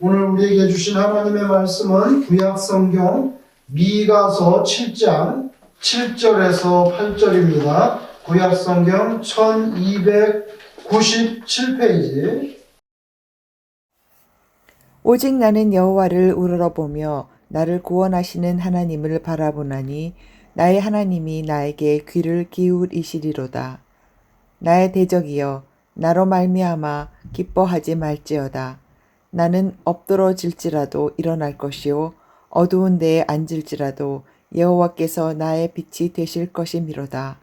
오늘 우리에게 주신 하나님의 말씀은 구약성경 미가서 7장 7절에서 8절입니다. 구약성경 1297페이지. 오직 나는 여호와를 우러러보며 나를 구원하시는 하나님을 바라보나니 나의 하나님이 나에게 귀를 기울이시리로다. 나의 대적이여 나로 말미암아 기뻐하지 말지어다. 나는 엎드러질지라도 일어날 것이요 어두운 데에 앉을지라도 여호와께서 나의 빛이 되실 것이미로다.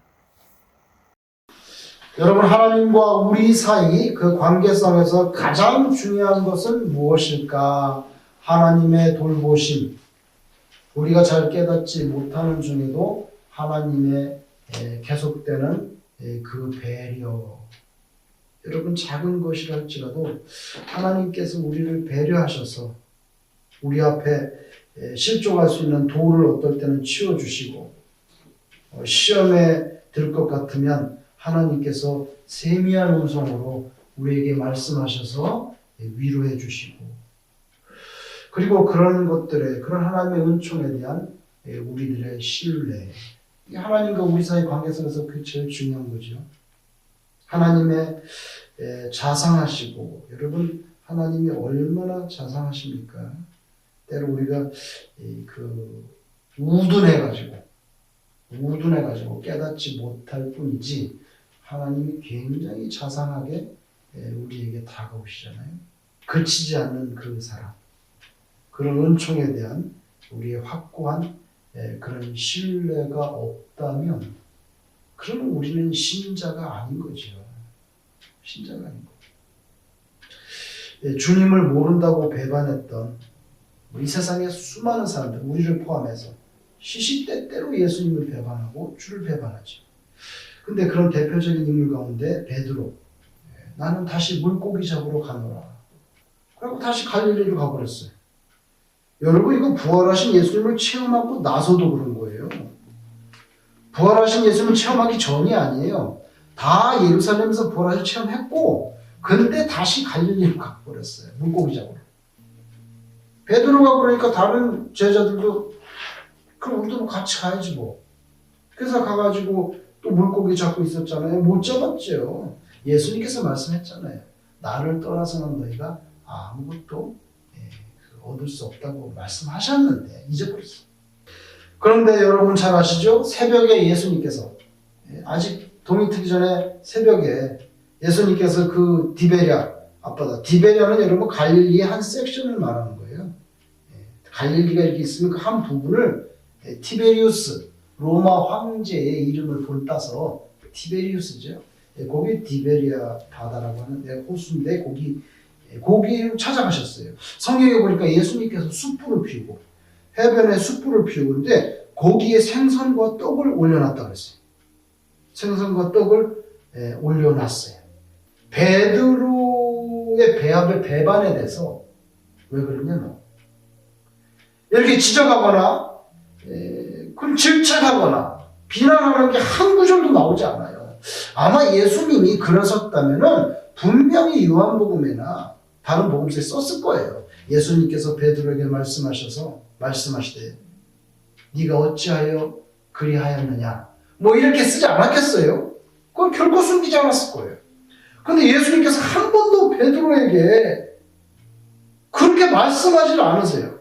여러분, 하나님과 우리 사이 그 관계성에서 가장 중요한 것은 무엇일까? 하나님의 돌보심. 우리가 잘 깨닫지 못하는 중에도 하나님의 계속되는 그 배려. 여러분, 작은 것이라 할지라도 하나님께서 우리를 배려하셔서 우리 앞에 실족할 수 있는 돌을 어떨 때는 치워주시고, 시험에 들 것 같으면 하나님께서 세미한 음성으로 우리에게 말씀하셔서 위로해 주시고, 그리고 그런 것들에, 그런 하나님의 은총에 대한 우리들의 신뢰. 하나님과 우리 사이 관계성에서 그게 제일 중요한 거죠. 하나님의 자상하시고, 여러분, 하나님이 얼마나 자상하십니까? 때로 우리가 우둔해가지고 깨닫지 못할 뿐이지, 하나님이 굉장히 자상하게 우리에게 다가오시잖아요. 그치지 않는 그 사랑, 그런 은총에 대한 우리의 확고한 그런 신뢰가 없다면, 그러면 우리는 신자가 아닌 거죠. 신자가 아닌 거죠. 주님을 모른다고 배반했던 이 세상의 수많은 사람들, 우리를 포함해서 시시때때로 예수님을 배반하고 주를 배반하죠. 근데 그런 대표적인 인물 가운데 베드로, 나는 다시 물고기 잡으러 가노라. 그리고 다시 갈릴리로 가버렸어요. 여러분, 이거 부활하신 예수님을 체험하고 나서도 그런 거예요. 부활하신 예수님을 체험하기 전이 아니에요. 다 예루살렘에서 부활하신 체험했고, 근데 다시 갈릴리로 가버렸어요. 물고기 잡으러. 베드로가 그러니까 다른 제자들도 그럼 우리도 같이 가야지 뭐. 그래서 가가지고 또 물고기 잡고 있었잖아요. 못 잡았죠. 예수님께서 말씀했잖아요. 나를 떠나서는 너희가 아무것도 얻을 수 없다고 말씀하셨는데 잊어버렸어. 그런데 여러분 잘 아시죠? 새벽에 예수님께서, 아직 동이 트기 전에 새벽에 예수님께서 그 디베랴 앞바다, 디베랴는 여러분 갈릴리의 한 섹션을 말하는 거예요. 갈릴리가 이렇게 있으면 그 한 부분을 티베리우스, 로마 황제의 이름을 본따서 티베리우스죠. 거기 디베리아 바다라고 하는 호수인데 거기를 찾아가셨어요. 성경에 보니까 예수님께서 숯불을 피우고 해변에 숯불을 피우는데 거기에 생선과 떡을 올려놨다고 그랬어요. 생선과 떡을 올려놨어요. 베드로의 배합의 배반에 대해서 왜 그러냐면, 이렇게 지적하거나 질책하거나 비난하는 게 한 구절도 나오지 않아요. 아마 예수님이 그러셨다면은 분명히 요한복음이나 다른 복음서에 썼을 거예요. 예수님께서 베드로에게 말씀하시되 네가 어찌하여 그리하였느냐, 뭐 이렇게 쓰지 않았겠어요? 그건 결코 숨기지 않았을 거예요. 그런데 예수님께서 한 번도 베드로에게 그렇게 말씀하지 않으세요.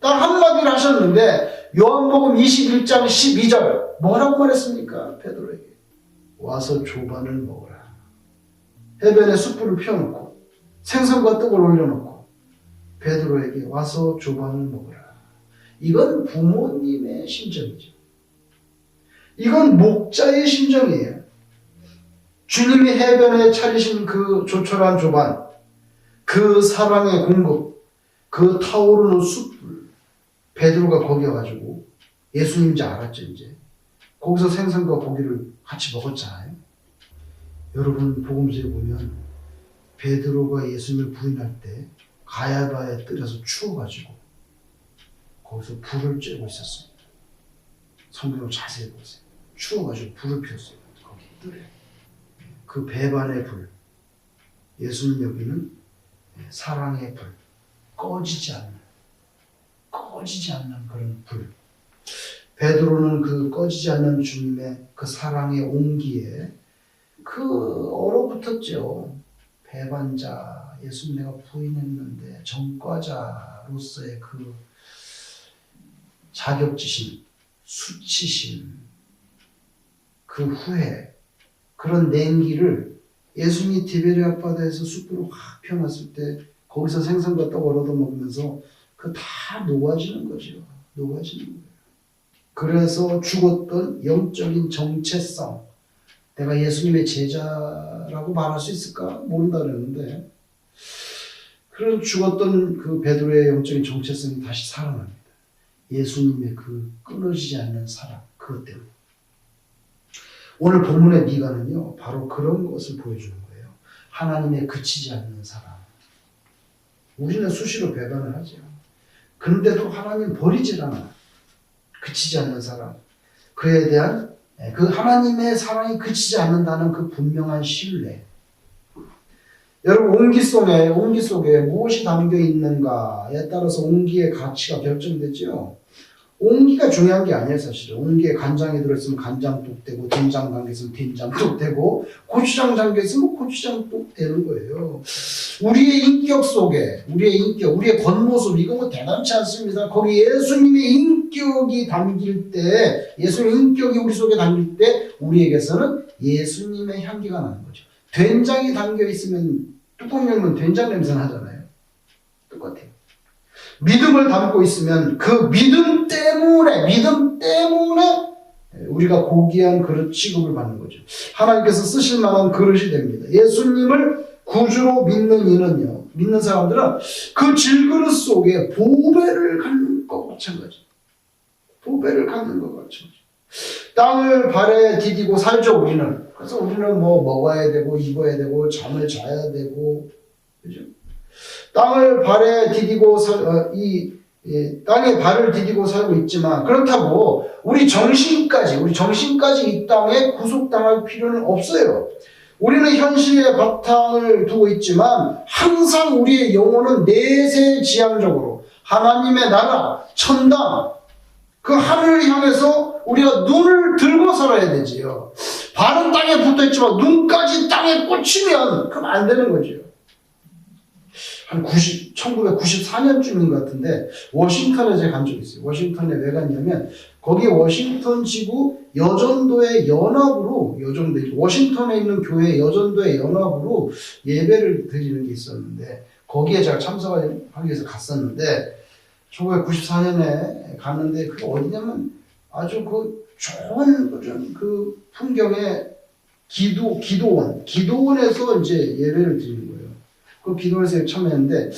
딱 한마디를 하셨는데, 요한복음 21장 12절 뭐라고 말했습니까? 베드로에게 와서 조반을 먹어라. 해변에 숯불을 피워놓고 생선과 떡을 올려놓고 베드로에게 와서 조반을 먹어라. 이건 부모님의 심정이죠. 이건 목자의 심정이에요. 주님이 해변에 차리신 그 조촐한 조반, 그 사랑의 공급, 그 타오르는 숯불, 베드로가 거기 와가지고 예수님인지 알았죠. 이제 거기서 생선과 고기를 같이 먹었잖아요. 여러분, 복음서에 보면 베드로가 예수님을 부인할 때 가야바의 뜰에서 추워가지고 거기서 불을 쬐고 있었습니다. 성경을 자세히 보세요. 추워가지고 불을 피웠어요. 거기 뜰에. 그 배반의 불, 예수님 여기는 사랑의 불, 꺼지지 않는 그런 불. 베드로는 그 꺼지지 않는 주님의 그 사랑의 온기에 그 얼어붙었죠. 배반자, 예수님 내가 부인했는데 전과자로서의 그 자격지심, 수치심, 그 후회, 그런 냉기를 예수님이 디베리아 바다에서 숯불을 확 펴놨을 때 거기서 생선과 떡 얻어 먹으면서 그 다 녹아지는 거죠. 녹아지는 거예요. 그래서 죽었던 영적인 정체성, 내가 예수님의 제자라고 말할 수 있을까? 모른다 그랬는데, 그런 죽었던 그 베드로의 영적인 정체성이 다시 살아납니다. 예수님의 그 끊어지지 않는 사랑, 그것 때문에. 오늘 본문의 미가는요, 바로 그런 것을 보여주는 거예요. 하나님의 그치지 않는 사랑. 우리는 수시로 배반을 하죠. 그런데도 하나님 버리질 않아. 그치지 않는 사랑. 그에 대한 그 하나님의 사랑이 그치지 않는다는 그 분명한 신뢰. 여러분, 온기 속에 무엇이 담겨 있는가에 따라서 온기의 가치가 결정되죠. 온기가 중요한 게 아니에요, 사실은. 온기에 간장이 들어있으면 간장독 되고, 된장 담겨 있으면 된장독 되고, 고추장 담겨 있으면 고추장독 되는 거예요. 우리의 인격 속에, 우리의 겉모습, 이거 뭐 대단치 않습니다. 거기 예수님의 인격이 담길 때, 예수님의 인격이 우리 속에 담길 때, 우리에게서는 예수님의 향기가 나는 거죠. 된장이 담겨 있으면 뚜껑 열면 된장 냄새 나잖아요. 똑같아요. 믿음을 담고 있으면 그 믿음 때문에 우리가 고귀한 그릇 취급을 받는 거죠. 하나님께서 쓰실 만한 그릇이 됩니다. 예수님을 구주로 믿는 사람들은 그 질그릇 속에 보배를 갖는 것과 마찬가지. 땅을 발에 디디고 살죠, 우리는. 그래서 우리는 뭐 먹어야 되고, 입어야 되고, 잠을 자야 되고, 그죠? 땅을 발에 디디고 땅에 발을 디디고 살고 있지만, 그렇다고 우리 정신까지 이 땅에 구속당할 필요는 없어요. 우리는 현실의 바탕을 두고 있지만 항상 우리의 영혼은 내세지향적으로 하나님의 나라, 천당, 그 하늘을 향해서 우리가 눈을 들고 살아야 되지요. 발은 땅에 붙어있지만 눈까지 땅에 꽂히면 그럼 안 되는 거죠. 한 1994년쯤인 것 같은데 워싱턴에 제가 간 적이 있어요. 워싱턴에 왜 갔냐면 거기 워싱턴 지구 여전도의 연합으로 워싱턴에 있는 교회 여전도의 연합으로 예배를 드리는 게 있었는데 거기에 제가 참석하기 위해서 갔었는데 1994년에 갔는데 그게 어디냐면 아주 그 좋은 그 풍경에 기도원에서 이제 예배를 드리는 거예요. 그 기도원에서 참여했는데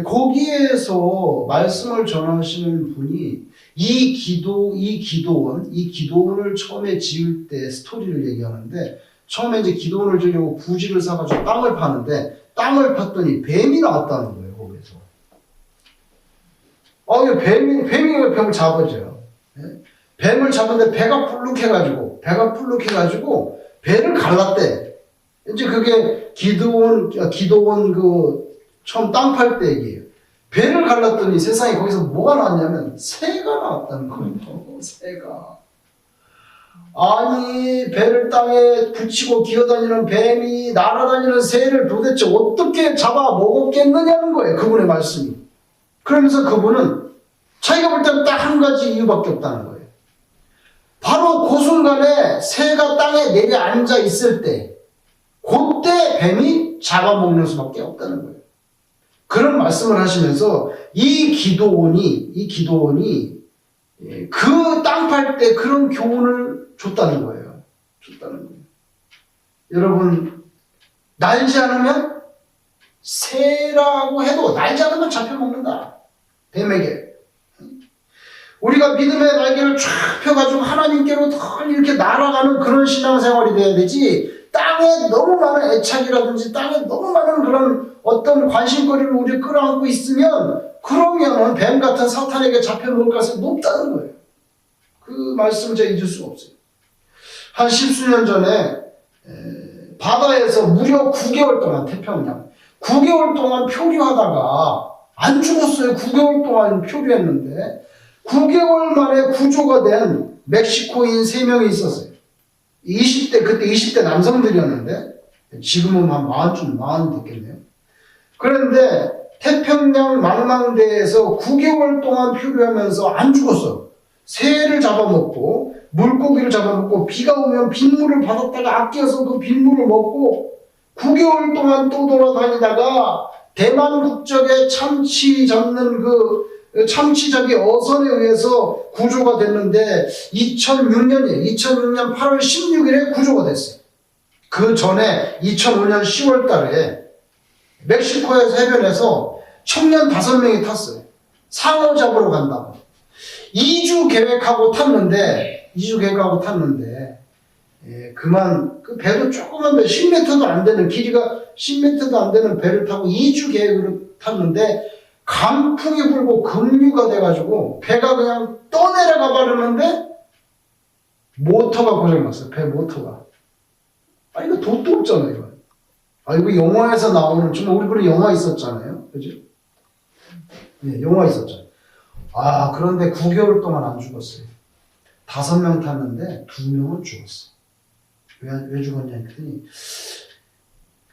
거기에서 말씀을 전하시는 분이 이 기도원을 처음에 지을 때 스토리를 얘기하는데 처음에 이제 기도원을 지으려고 부지를 사가지고 땅을 파는데 땅을 팠더니 뱀이 나왔다는 거예요, 거기서. 뱀이 뱀을 잡아줘요. 뱀을 잡는데 배가 불룩해가지고 배를 갈랐대. 이제 그게 기도원 그 처음 땅 팔 때 얘기예요. 배를 갈랐더니 세상에 거기서 뭐가 나왔냐면 새가 나왔다는 거예요. 새가. 아니 배를 땅에 붙이고 기어다니는 뱀이 날아다니는 새를 도대체 어떻게 잡아 먹었겠느냐는 거예요. 그분의 말씀이. 그러면서 그분은 자기가 볼 때는 딱 한 가지 이유밖에 없다는 거예요. 바로 그 순간에 새가 땅에 내려앉아 있을 때 그때 뱀이 잡아먹는 수밖에 없다는 거예요. 그런 말씀을 하시면서 이 기도원이 그 땅 팔 때 그런 교훈을 줬다는 거예요. 여러분, 날지 않으면 새라고 해도 날지 않으면 잡혀먹는다. 뱀에게. 우리가 믿음의 날개를 쫙 펴가지고 하나님께로 더 이렇게 날아가는 그런 신앙생활이 돼야 되지, 땅에 너무 많은 애착이라든지 땅에 너무 많은 그런 어떤 관심거리를 우리 끌어안고 있으면 그러면은 뱀 같은 사탄에게 잡혀먹을 가능성이 높다는 거예요. 그 말씀을 제가 잊을 수가 없어요. 한 10수년 전에 바다에서 무려 9개월 동안 태평양 9개월 동안 표류하다가 안 죽었어요. 9개월 동안 표류했는데 9개월 만에 구조가 된 멕시코인 3명이 있었어요. 20대, 그때 20대 남성들이었는데 지금은 한 40 됐겠네요. 그런데 태평양 망망대해에서 9개월 동안 표류하면서 안 죽었어. 새를 잡아먹고 물고기를 잡아먹고 비가 오면 빗물을 받았다가 아껴서 그 빗물을 먹고 9개월 동안 또 돌아다니다가 대만 국적의 참치 잡는 그 참치잡이 어선에 의해서 구조가 됐는데 2006년 8월 16일에 구조가 됐어요. 그 전에 2005년 10월 달에 멕시코에서 해변에서 청년 5명이 탔어요. 상어 잡으러 간다고. 2주 계획하고 탔는데 그만 그 배도 조그만 배 10m도 안 되는 길이가 10m도 안 되는 배를 타고 2주 계획으로 탔는데 강풍이 불고 급류가 돼가지고 배가 그냥 떠내려가 버렸는데 모터가 고장났어요. 배 모터가. 아 이거 돈도 없잖아요. 이거. 아 이거 영화에서 나오는 정말 우리 그런 영화 있었잖아요. 그죠? 네, 영화 있었잖아요. 아 그런데 9개월 동안 안 죽었어요. 5명 탔는데 2명은 죽었어. 왜 죽었냐 했더니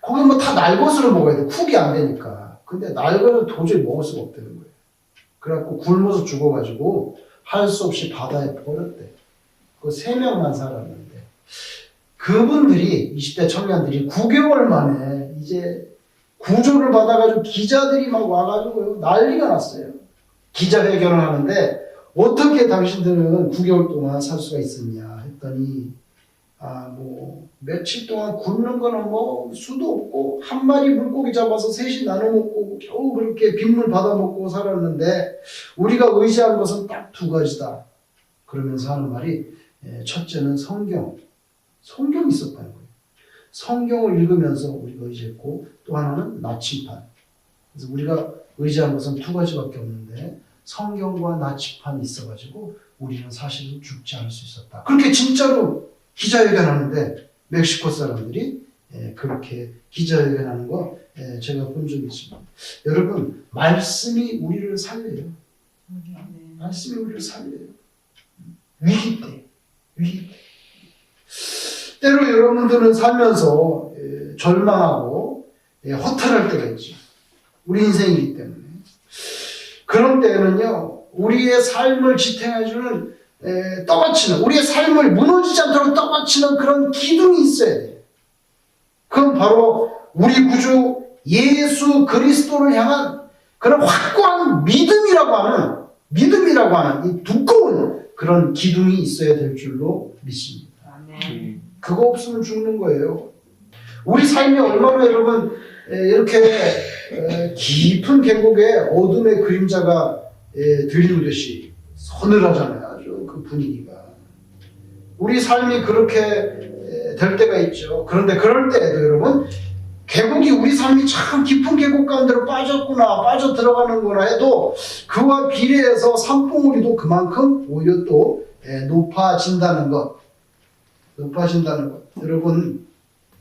거기 뭐 다 날것으로 먹어야 돼. 쿡이 안 되니까. 근데 날것을 도저히 먹을 수가 없다는 거예요. 그래갖고 굶어서 죽어가지고 할 수 없이 바다에 버렸대. 그 3명만 살았는데 그분들이 20대 청년들이 9개월 만에 이제 구조를 받아가지고 기자들이 막 와가지고 난리가 났어요. 기자회견을 하는데 어떻게 당신들은 9개월 동안 살 수가 있었냐 했더니 뭐 며칠 동안 굶는 거는 뭐 수도 없고 한 마리 물고기 잡아서 셋이 나눠 먹고 겨우 그렇게 빗물 받아 먹고 살았는데 우리가 의지한 것은 딱 2가지다. 그러면서 하는 말이 첫째는 성경이 있었다는 거예요. 성경을 읽으면서 우리가 의지했고 또 하나는 나침반. 그래서 우리가 의지한 것은 2가지밖에 없는데 성경과 나침반이 있어가지고 우리는 사실은 죽지 않을 수 있었다. 그렇게 진짜로 기자회견하는데 멕시코 사람들이 그렇게 기자회견하는 거 제가 본 적이 있습니다. 여러분 말씀이 우리를 살려요. 말씀이 우리를 살려요. 위기 때. 때로 여러분들은 살면서 절망하고 허탈할 때가 있죠. 우리 인생이기 때문에. 그런 때에는요. 우리의 삶을 지탱해주는 떠받치는 우리의 삶을 무너지지 않도록 떠받치는 그런 기둥이 있어야 돼요. 그건 바로 우리 구주 예수 그리스도를 향한 그런 확고한 믿음이라고 하는 이 두꺼운 그런 기둥이 있어야 될 줄로 믿습니다. 그거 없으면 죽는 거예요. 우리 삶이 얼마나 여러분 이렇게 깊은 계곡에 어둠의 그림자가 들이우듯이 서늘하잖아요. 아주 그 분위기가. 우리 삶이 그렇게 될 때가 있죠. 그런데 그럴 때에도 여러분 계곡이 우리 삶이 참 깊은 계곡 가운데로 빠져 들어가는구나 해도 그와 비례해서 산봉우리도 그만큼 오히려 또 높아진다는 것. 여러분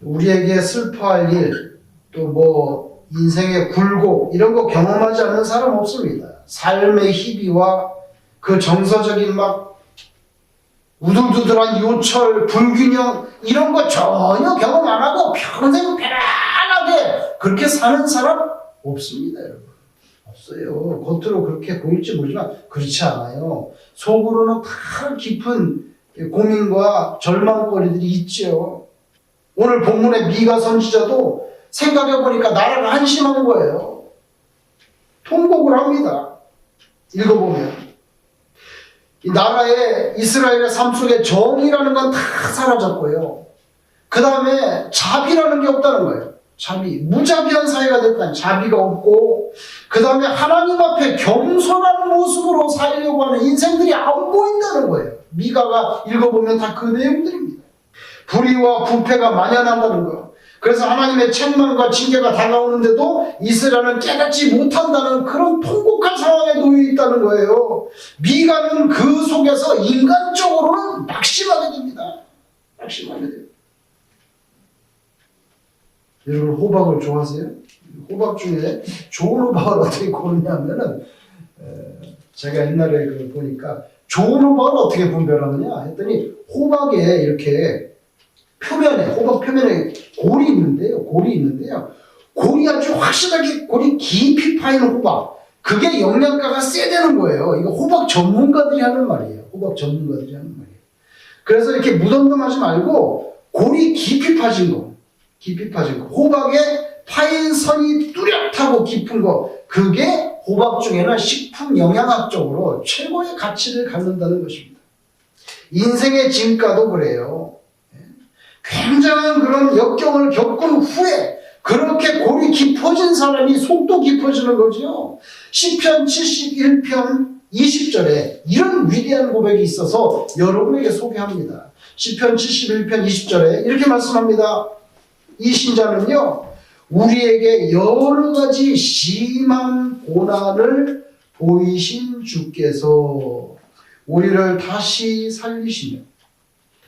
우리에게 슬퍼할 일, 또 뭐 인생의 굴곡 이런 거 경험하지 않는 사람 없습니다. 삶의 희비와 그 정서적인 막 우둘두둘한 요철, 불균형 이런 거 전혀 경험 안 하고 평생 편안하게 그렇게 사는 사람 없습니다, 여러분. 없어요. 겉으로 그렇게 보일지 모르지만 그렇지 않아요. 속으로는 다 깊은 고민과 절망거리들이 있죠. 오늘 본문의 미가 선지자도 생각해보니까 나라가 한심한 거예요. 통곡을 합니다. 읽어보면 이 나라의 이스라엘의 삶 속에 정의라는 건 다 사라졌고요. 그 다음에 자비라는 게 없다는 거예요. 자비, 무자비한 사회가 됐다는 자비가 없고 그 다음에 하나님 앞에 겸손한 모습으로 살려고 하는 인생들이 안 보인다는 거예요. 미가가 읽어보면 다 그 내용들입니다. 불의와 부패가 만연한다는 거. 그래서 하나님의 책망과 징계가 다가오는데도 이스라엘은 깨닫지 못한다는 그런 통곡한 상황에 놓여 있다는 거예요. 미가는 그 속에서 인간적으로는 낙심하게 됩니다. 낙심하게 돼요. 여러분 호박을 좋아하세요? 호박 중에 좋은 호박을 어떻게 고르냐면은 제가 옛날에 그 보니까 좋은 호박을 어떻게 분별하느냐 했더니 호박에 이렇게 호박 표면에 골이 있는데요. 골이 아주 확실하게 골이 깊이 파이는 호박. 그게 영양가가 세다는 거예요. 이거 호박 전문가들이 하는 말이에요. 그래서 이렇게 무덤덤하지 말고 골이 깊이 파진 거. 호박에 파인 선이 뚜렷하고 깊은 거. 그게 호박 중에는 식품 영양학적으로 최고의 가치를 갖는다는 것입니다. 인생의 진가도 그래요. 굉장한 그런 역경을 겪은 후에 그렇게 골이 깊어진 사람이 속도 깊어지는 거죠. 시편 71편 20절에 이런 위대한 고백이 있어서 여러분에게 소개합니다. 시편 71편 20절에 이렇게 말씀합니다. 이 신자는요, 우리에게 여러 가지 심한 고난을 보이신 주께서 우리를 다시 살리시며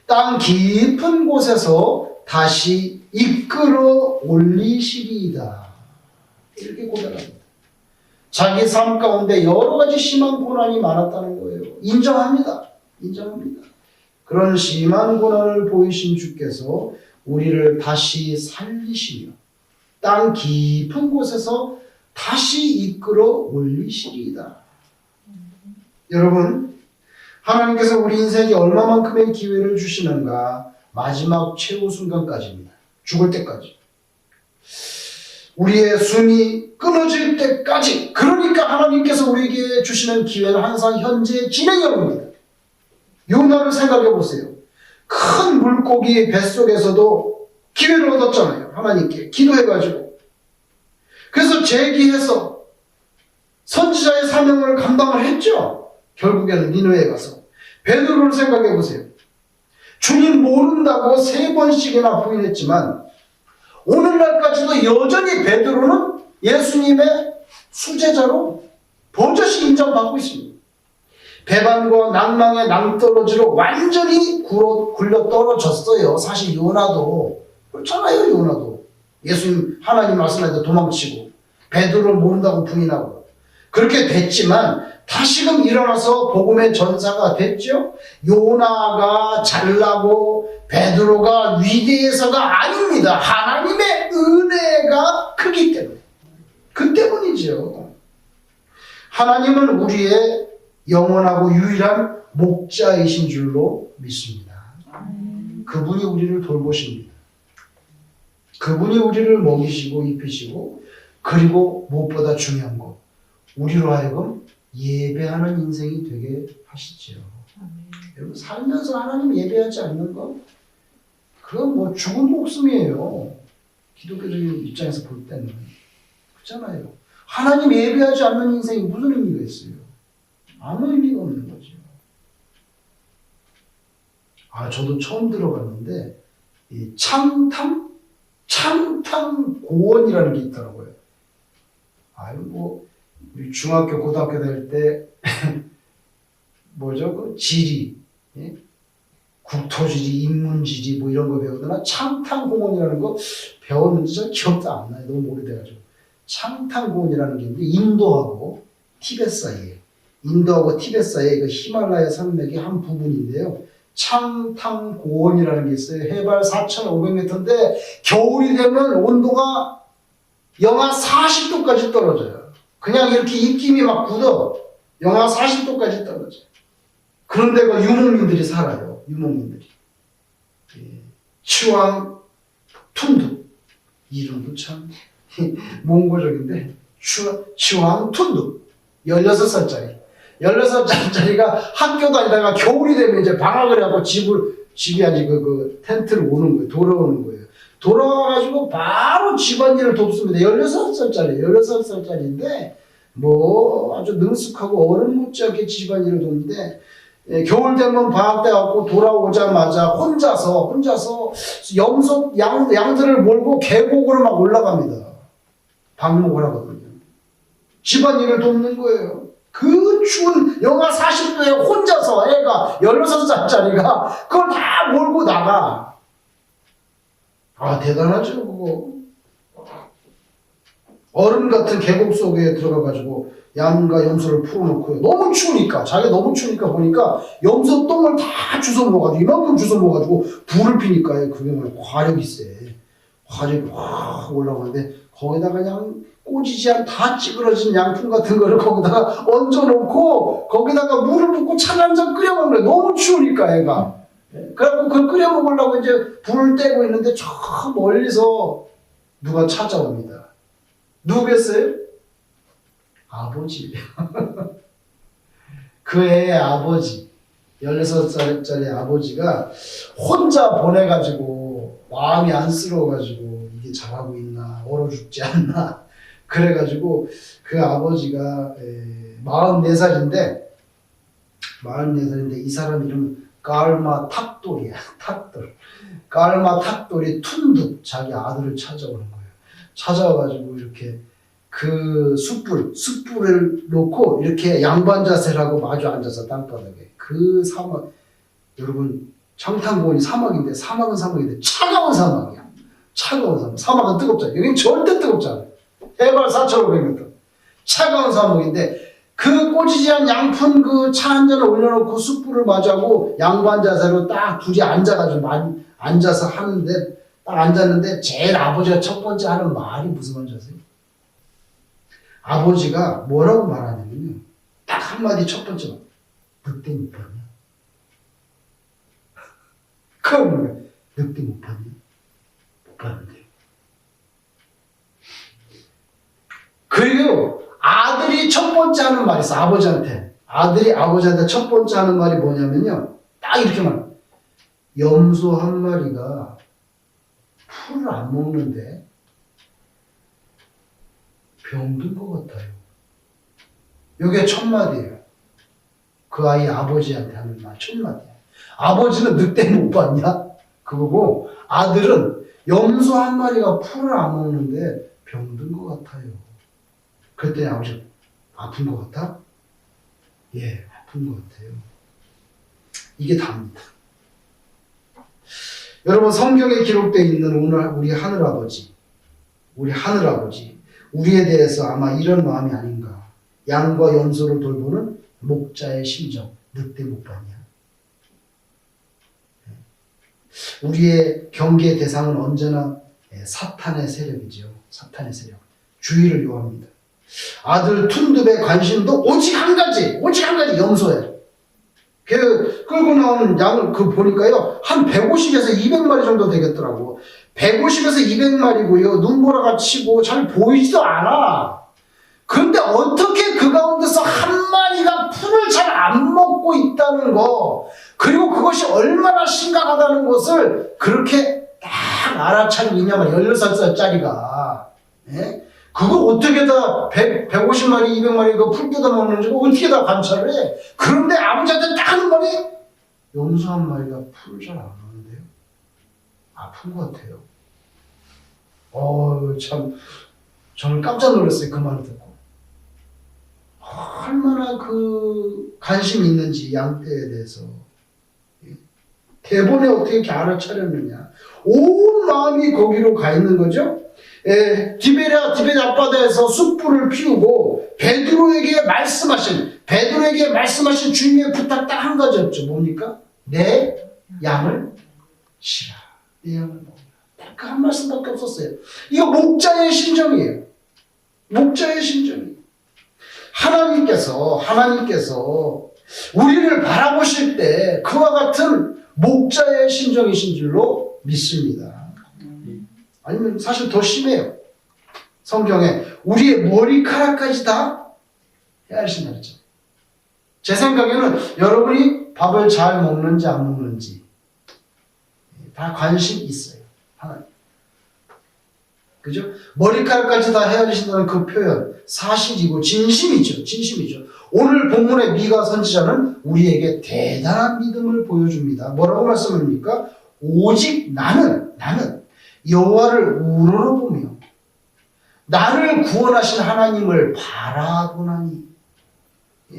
땅 깊은 곳에서 다시 이끌어 올리시리이다. 이렇게 고백합니다. 자기 삶 가운데 여러 가지 심한 고난이 많았다는 거예요. 인정합니다. 그런 심한 고난을 보이신 주께서 우리를 다시 살리시며 땅 깊은 곳에서 다시 이끌어 올리시리이다. 여러분, 하나님께서 우리 인생에 얼마만큼의 기회를 주시는가? 마지막 최후 순간까지입니다. 죽을 때까지. 우리의 숨이 끊어질 때까지. 그러니까 하나님께서 우리에게 주시는 기회는 항상 현재 진행형입니다. 요나를 생각해 보세요. 큰 물고기 뱃속에서도 기회를 얻었잖아요. 하나님께 기도해가지고. 그래서 제기해서 선지자의 사명을 감당을 했죠. 결국에는 니느웨에 가서. 베드로를 생각해 보세요. 주님 모른다고 3번씩이나 부인했지만 오늘날까지도 여전히 베드로는 예수님의 수제자로 버젓이 인정받고 있습니다. 배반과 낭망의 낭떠러지로 완전히 굴러 떨어졌어요. 사실 요나도 그렇잖아요. 요나도 예수님 하나님 말씀하는데 도망치고 베드로를 모른다고 부인하고 그렇게 됐지만 다시금 일어나서 복음의 전사가 됐죠. 요나가 잘나고 베드로가 위대해서가 아닙니다. 하나님의 은혜가 크기 때문에. 그 때문이죠. 하나님은 우리의 영원하고 유일한 목자이신 줄로 믿습니다. 그분이 우리를 돌보십니다. 그분이 우리를 먹이시고 입히시고 그리고 무엇보다 중요한 거 우리로 하여금 예배하는 인생이 되게 하시죠. 여러분 살면서 하나님 예배하지 않는 거 그건 뭐 죽은 목숨이에요. 기독교적인 입장에서 볼 때는 그렇잖아요. 하나님 예배하지 않는 인생이 무슨 의미가 있어요? 아무 의미가 없는 거죠. 저도 처음 들어봤는데 이 창탕고원이라는 게 있더라고요. 우리 중학교, 고등학교 다닐 때 뭐죠? 그 지리, 예? 국토지리, 인문지리 뭐 이런 거 배우거나 창탕공원이라는 거 배웠는지 잘 기억도 안 나요. 너무 오래돼가지고. 창탕공원이라는 게 있는데 인도하고 티벳 사이에 그 히말라야 산맥의 한 부분인데요. 창탕고원이라는 게 있어요. 해발 4,500m인데 겨울이 되면 온도가 영하 40도까지 떨어져요. 그냥 이렇게 입김이 막 굳어. 영하 40도까지 떨어져요. 그런데 그 유목민들이 살아요. 유목민들이. 치왕-툰두. 이름도 참 몽골적인데 치왕-툰두. 16살짜리가 학교 다니다가 겨울이 되면 이제 방학을 하고 집이 아니고 그 텐트를 오는 거예요. 돌아오는 거예요. 돌아와가지고 바로 집안일을 돕습니다. 16살짜리인데 뭐 아주 능숙하고 어른 못지않게 집안일을 돕는데 겨울 되면 방학 때 갖고 돌아오자마자 혼자서 염소 양들을 몰고 계곡으로 막 올라갑니다. 방목을 하거든요. 집안일을 돕는 거예요. 그 추운 영하 40도에 혼자서 애가 16살짜리가 그걸 다 몰고 나가. 대단하죠, 그거. 얼음 같은 계곡 속에 들어가가지고 양과 염소를 풀어놓고요. 너무 추우니까, 자기가 너무 추우니까 보니까 염소 똥을 다 주워 먹어가지고, 이만큼 주워 먹어가지고 불을 피니까 그게 뭐 화력이 세. 화력이 확 올라가는데 거기다가 그냥 꼬지지 않은 다 찌그러진 양푼 같은 거를 거기다가 얹어놓고 거기다가 물을 붓고 차를 한 잔 끓여 먹는 거예요. 너무 추우니까 애가. 그래갖고 그걸 끓여 먹으려고 이제 불을 떼고 있는데 저 멀리서 누가 찾아옵니다. 누구겠어요? 아버지. 그 애의 아버지. 16살짜리 아버지가 혼자 보내가지고 마음이 안쓰러워가지고 이게 잘하고 있나 얼어 죽지 않나 그래가지고 그 아버지가 44살인데 이 사람 이름 깔마 탁돌이야. 탁돌. 깔마 탁돌이 툰둑 자기 아들을 찾아오는 거예요. 찾아와가지고 이렇게 그 숯불을 놓고 이렇게 양반 자세를 하고 마주 앉아서 땅바닥에 그 사막, 여러분 청탄고원이 사막인데 사막은 사막인데 차가운 사막이야. 차가운 사막. 사막은 뜨겁잖아. 여기는 절대 뜨겁지 않아. 해발 4,500m. 차가운 사막인데 그 꼬지지 않은 양푼 그 차 한 잔을 올려놓고 숯불을 마주하고 양반 자세로 딱 둘이 앉아가지고 앉아서 하는데 딱 앉았는데 제일 아버지가 첫 번째 하는 말이 무슨 말인지 아세요? 아버지가 뭐라고 말하냐면요. 딱 한마디 첫 번째 말. 늑대 못 봤냐? 그럼 늑대 못 봤냐? 못 봤는데. 그리고 아들이 첫 번째 하는 말이 있어. 아버지한테. 아들이 아버지한테 첫 번째 하는 말이 뭐냐면요. 딱 이렇게 말해. 염소 한 마리가 풀을 안 먹는데 병든 것 같아요. 이게 첫 마디예요. 그 아이 아버지한테 하는 말 첫 마디예요. 아버지는 늑대 못 봤냐? 그거고 아들은 염소 한 마리가 풀을 안 먹는데 병든 것 같아요. 그랬더니 아버지가 아픈 것 같아? 예, 아픈 것 같아요. 이게 답니다. 여러분 성경에 기록되어 있는 오늘 우리 하늘아버지 우리에 대해서 아마 이런 마음이 아닌가. 양과 염소를 돌보는 목자의 심정. 늑대 못 봤냐? 우리의 경계의 대상은 언제나 사탄의 세력이죠. 사탄의 세력. 주의를 요합니다. 아들 툰둡의 관심도 오직 한 가지 염소예요. 그 끌고 나오는 양을 그 보니까요 한 150에서 200마리 정도 되겠더라고. 150에서 200마리고요 눈보라가 치고 잘 보이지도 않아. 그런데 어떻게 그 가운데서 한 마리가 풀을 잘 안 먹고 있다는 거, 그리고 그것이 얼마나 심각하다는 것을 그렇게 딱 알아차리고 있냐면 16살짜리가. 예? 그거 어떻게 다 150마리, 200마리 그 풀 뜯어 먹는지 어떻게 다 관찰을 해? 그런데 아버지한테 딱 하는 말이 염소 한 마리가 풀을 잘 안 먹는데요? 아픈 것 같아요. 참 저는 깜짝 놀랐어요. 그 말을 듣고. 얼마나 그 관심이 있는지 양떼에 대해서. 대본에 어떻게 이렇게 알아차렸느냐. 온 마음이 거기로 가 있는 거죠. 디베랴 앞바다에서 숯불을 피우고 베드로에게 말씀하신 주님의 부탁 딱 한 가지였죠. 뭡니까? 내 양을 치라. 내 양을 먹으라. 딱 그 한 말씀밖에 없었어요. 이거 목자의 심정이에요. 목자의 심정이에요. 하나님께서 우리를 바라보실 때 그와 같은 목자의 심정이신 줄로 믿습니다. 아니면 사실 더 심해요. 성경에 우리의 머리카락까지 다 헤아리신다 그랬죠. 제 생각에는 여러분이 밥을 잘 먹는지 안 먹는지 다 관심이 있어요. 하나님. 그죠? 머리카락까지 다 헤아리신다는 그 표현 사실이고 진심이죠. 오늘 본문의 미가 선지자는 우리에게 대단한 믿음을 보여줍니다. 뭐라고 말씀합니까? 오직 나는 여호와를 우러러보며 나를 구원하신 하나님을 바라보나니.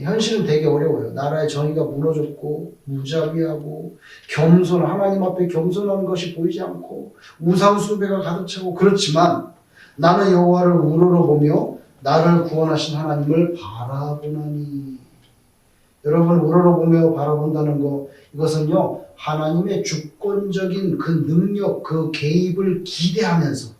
현실은 되게 어려워요. 나라의 정의가 무너졌고 무자비하고 하나님 앞에 겸손한 것이 보이지 않고 우상 숭배가 가득 차고 그렇지만 나는 여호와를 우러러보며 나를 구원하신 하나님을 바라보나니. 여러분, 우러러보며 바라본다는 거, 이것은요 하나님의 주권적인 그 능력, 그 개입을 기대하면서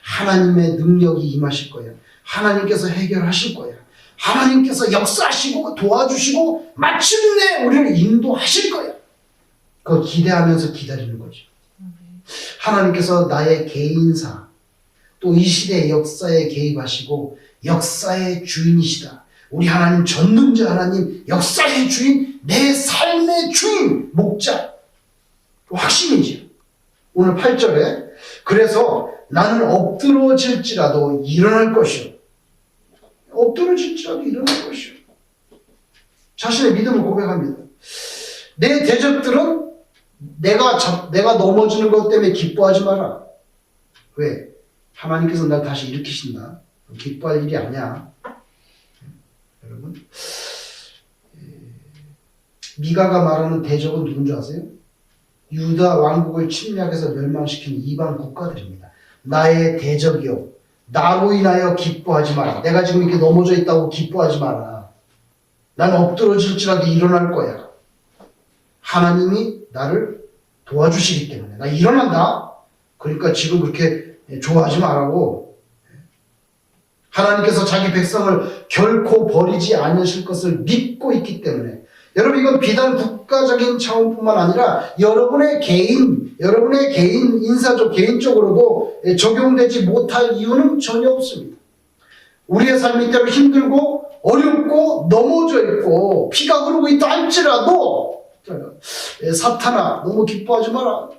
하나님의 능력이 임하실 거예요. 하나님께서 해결하실 거예요. 하나님께서 역사하시고 도와주시고 마침내 우리를 인도하실 거예요. 그거 기대하면서 기다리는 거죠. 하나님께서 나의 개인사, 또 이 시대의 역사에 개입하시고 역사의 주인이시다. 우리 하나님, 전능자 하나님, 역사의 주인, 내 삶의 주인, 목자. 확신이지요. 오늘 8절에 그래서 나는 엎드러질지라도 일어날 것이요. 엎드러질지라도 일어날 것이요. 자신의 믿음을 고백합니다. 내 대적들은 내가 넘어지는 것 때문에 기뻐하지 마라. 왜? 하나님께서 날 다시 일으키신다. 기뻐할 일이 아니야. 여러분, 미가가 말하는 대적은 누군지 아세요? 유다 왕국을 침략해서 멸망시킨 이방 국가들입니다. 나의 대적이요, 나로 인하여 기뻐하지 마라. 내가 지금 이렇게 넘어져 있다고 기뻐하지 마라. 난 엎드러질지라도 일어날 거야. 하나님이 나를 도와주시기 때문에 나 일어난다. 그러니까 지금 그렇게 좋아하지 말라고. 하나님께서 자기 백성을 결코 버리지 않으실 것을 믿고 있기 때문에. 여러분, 이건 비단 국가적인 차원뿐만 아니라 여러분의 개인 인사적, 개인적으로도 적용되지 못할 이유는 전혀 없습니다. 우리의 삶이 때로 힘들고 어렵고 넘어져 있고 피가 흐르고 있다 할지라도 사탄아, 너무 기뻐하지 마라.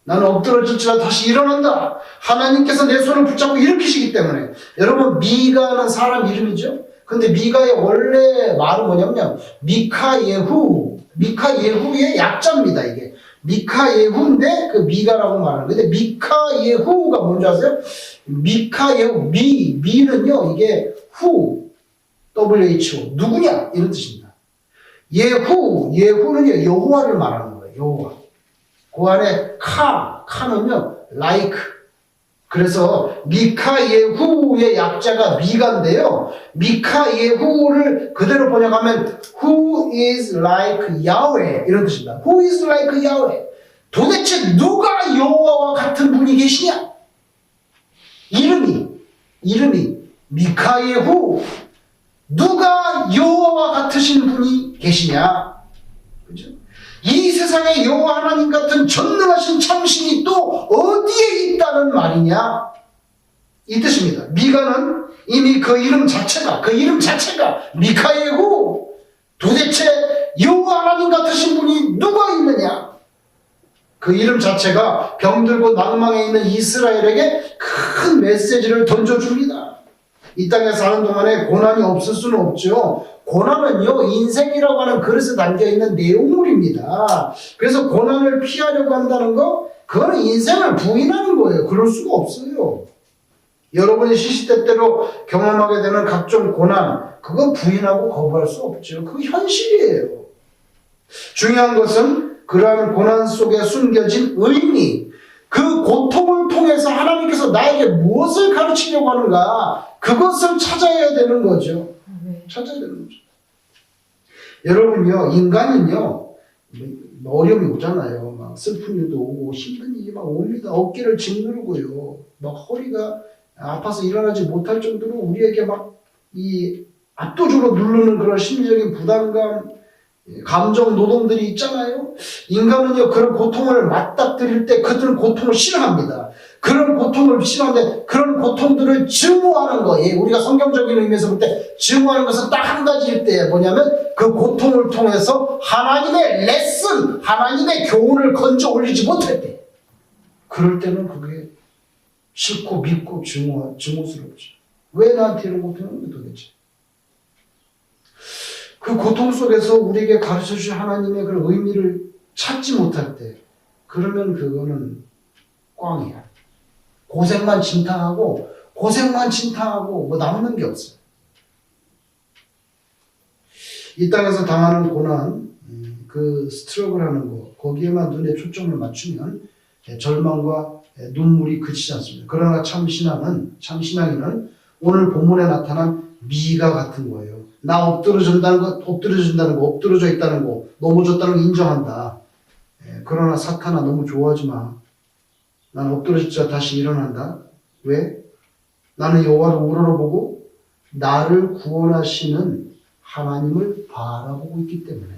나는 엎드러질지라도 다시 일어난다. 하나님께서 내 손을 붙잡고 일으키시기 때문에. 여러분, 미가는 사람 이름이죠. 근데 미가의 원래 말은 뭐냐면 미카예후의 약자입니다. 이게 미카예후인데 그 미가라고 말하는. 근데 미카예후가 뭔지 아세요? 미카예후, 미는요 이게 후, WHO, 누구냐 이런 뜻입니다. 예후는요 여호와를 말하는 거예요. 여호와. 그 안에 카는요 like. 그래서 미카예후의 약자가 미가인데요. 미카예후를 그대로 번역하면 Who is like Yahweh 이런 뜻입니다. Who is like Yahweh? 도대체 누가 여호와와 같은 분이 계시냐? 이름이 미카예후. 누가 여호와와 같으신 분이 계시냐? 그죠? 이 세상에 여호와 하나님 같은 전능하신 참신이 또 어디에 있다는 말이냐? 이 뜻입니다. 미가는 이미 그 이름 자체가 미카예후. 도대체 여호와 하나님 같으신 분이 누가 있느냐? 그 이름 자체가 병들고 낭망에 있는 이스라엘에게 큰 메시지를 던져줍니다. 이 땅에 사는 동안에 고난이 없을 수는 없죠. 고난은요, 인생이라고 하는 그릇에 담겨있는 내용물입니다. 그래서 고난을 피하려고 한다는 거, 그거는 인생을 부인하는 거예요. 그럴 수가 없어요. 여러분이 시시때때로 경험하게 되는 각종 고난, 그거 부인하고 거부할 수 없죠. 그거 현실이에요. 중요한 것은 그러한 고난 속에 숨겨진 의미, 그 고통을 통해서 하나님께서 나에게 무엇을 가르치려고 하는가, 그것을 찾아야 되는 거죠. 찾아야 되는 거죠. 여러분요, 인간은요, 어려움이 오잖아요. 막 슬픈 일도 오고, 힘든 일이 막 옵니다. 어깨를 짓누르고요. 막 허리가 아파서 일어나지 못할 정도로 우리에게 막 이 압도적으로 누르는 그런 심리적인 부담감, 감정 노동들이 있잖아요. 인간은요, 그런 고통을 맞닥뜨릴 때 그들은 고통을 싫어합니다. 그런 고통을 싫어하는데 그런 고통들을 증오하는 거예요. 우리가 성경적인 의미에서 볼 때 증오하는 것은 딱 한 가지일 때 뭐냐면 그 고통을 통해서 하나님의 레슨, 하나님의 교훈을 건져 올리지 못할 때, 그럴 때는 그게 싫고 밉고 증오스럽죠. 왜 나한테 이런 고통을 도대체? 그 고통 속에서 우리에게 가르쳐 주신 하나님의 그런 의미를 찾지 못할 때, 그러면 그거는 꽝이야. 고생만 진탕하고 뭐 남는 게 없어요. 이 땅에서 당하는 고난, 그 스트러글 하는 거, 거기에만 눈에 초점을 맞추면 절망과 눈물이 그치지 않습니다. 그러나 참 신앙인은 오늘 본문에 나타난 미가 같은 거예요. 나 엎드러진다는 거, 엎드러져 있다는 거, 넘어졌다는 거 인정한다. 그러나 사탄아 너무 좋아하지 마. 난 엎드러졌자 다시 일어난다. 왜? 나는 여호와를 우러러보고 나를 구원하시는 하나님을 바라보고 있기 때문에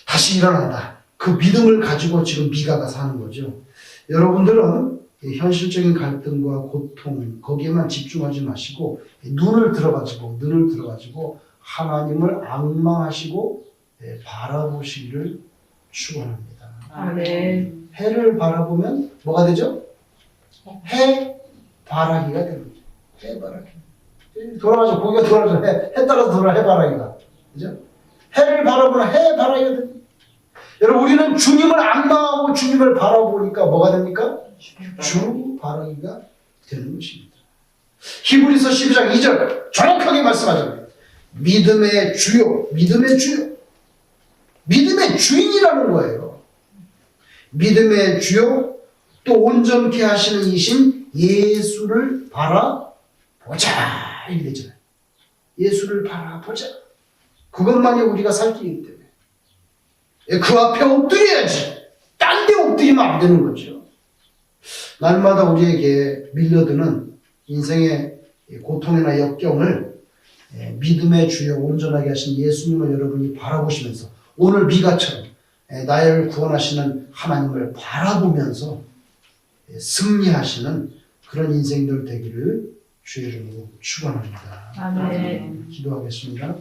다시 일어난다. 그 믿음을 가지고 지금 미가가 사는 거죠. 여러분들은 현실적인 갈등과 고통 거기에만 집중하지 마시고 눈을 들어가지고 하나님을 앙망하시고 바라보시기를 축원합니다. 아멘. 해를 바라보면 뭐가 되죠? 해바라기가 되는 거죠. 해바라기. 돌아가죠. 고개가 돌아가죠. 해 따라서 돌아 해바라기가. 그죠? 해를 바라보면 해바라기가 됩니다. 여러분 우리는 주님을 앙망하고 주님을 바라보니까 뭐가 됩니까? 주바라기가 되는 것입니다. 히브리서 12장 2절 정확하게 말씀하잖아요. 믿음의 주요, 믿음의 주인이라는 거예요. 믿음의 주요, 또 온전케 하시는 이신 예수를 바라보자 이렇게 되잖아요. 예수를 바라보자. 그것만이 우리가 살 길이기 때문에 그 앞에 엎드려야지. 딴 데 엎드리면 안 되는 거죠. 날마다 우리에게 밀려드는 인생의 고통이나 역경을 믿음의 주여 온전하게 하신 예수님을 여러분이 바라보시면서 오늘 미가처럼 나를 구원하시는 하나님을 바라보면서 승리하시는 그런 인생들 되기를 주의 이름으로 축원합니다. 아멘. 기도하겠습니다.